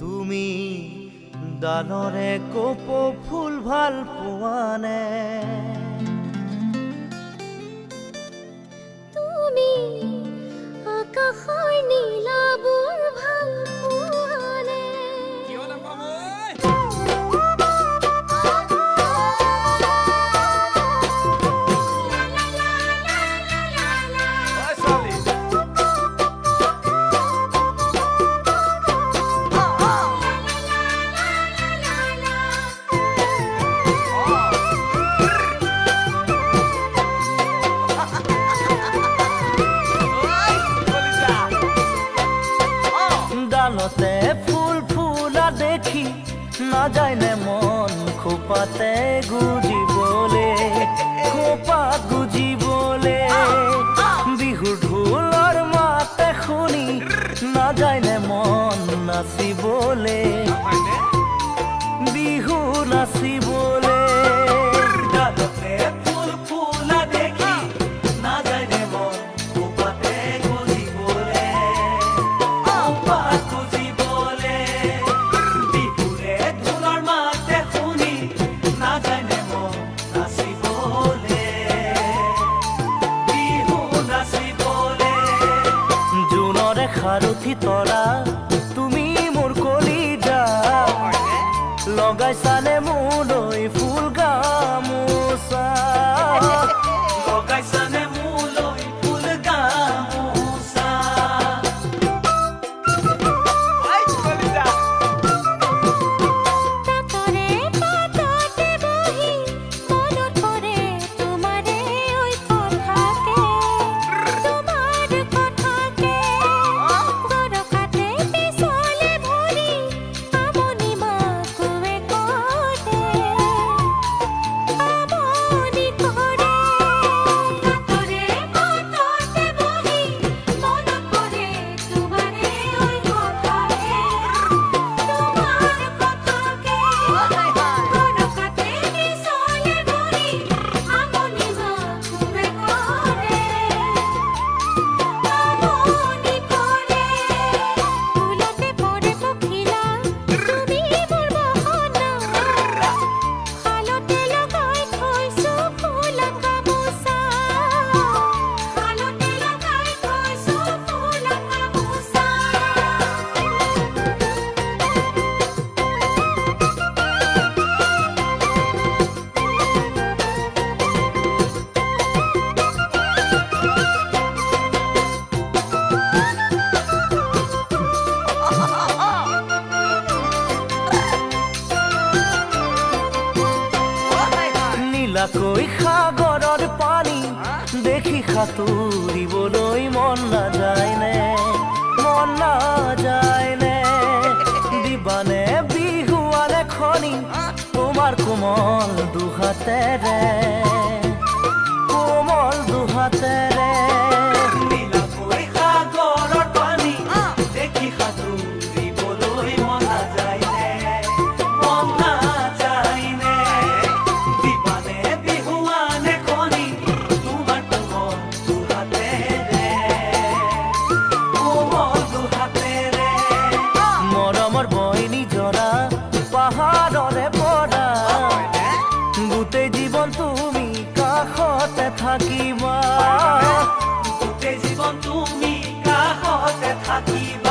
তুমি ডালৰে কপৌ ফুল ভাল পোৱানে? তুমি আকাশৰ নীলাবোৰ ভাল পোৱানে? ডালতে ফুল ফুলা দেখি না যায় নে মন খোপাতে গুজিবলে, খোপাত গুজিবলে। বিহুৰ ঢোলৰ মাতে শুনি না যায় নে মন নাচিবলে, বিহু নাচিবলে। ডালতে ফুল ফুলা দেখি না যায় নে মন খোপাতে গুজিবলে, খোপাত গুজিবলে। বিহুৰে ঢোলৰ মাতে শুনি না যায় নে মন নাচিবলে, বিহু নাচিবলে। জোনৰে সাৰথি তৰা তুমি মোৰ কলিজা, লগাইছানে মোলৈ ফুল গামোচা, লগাইছানে মোলৈ ফুল গামোচা। তাতৰে পাততে বহি মনত পৰে তোমাৰে ঐ কথাকে, তোমাৰ কথাকে। গৰকাতে পিছলে ভৰি আমনি মাকুৱে কৰে, আমনি কৰে। তাতৰে পাততে বহি মনত পৰে তোমাৰে ঐ কথাকে, তোমাৰ কথাকে। গৰকাতে পিছলে ভৰি আমনি মাকুৱে কৰে, আমনি কৰে। ফুলতে পৰে পখিলা তুমি মোৰ বহনা, শালতে লগাই থৈছো ফুলা গামোচা, শালতে লগাই থৈছো ফুলা গামোচা। নীলাকৈ সাগৰৰ পানী দেখি সাঁতুৰিবলৈ মন নাযায়নে, মন নাযায়নে? দিবানে বিহুৱানে খনি তোমাৰ কোমল দুহাতেৰে, কোমল দুহাতেৰে। নীলাকৈ সাগৰৰ পানী দেখি সাঁতুৰিবলৈ মন নাযায়নে, মন নাযায়নে? দিবানে বিহুৱানে খনি তোমাৰ কোমল দুহাতেৰে, কোমল দুহাতেৰে। মৰমৰ বইনী জৰা পাহাৰৰে পৰা, গোটেই জীৱন তুমি কাষতে থাকিবা, গোটেই জীৱন তুমি কাষতে থাকিবা।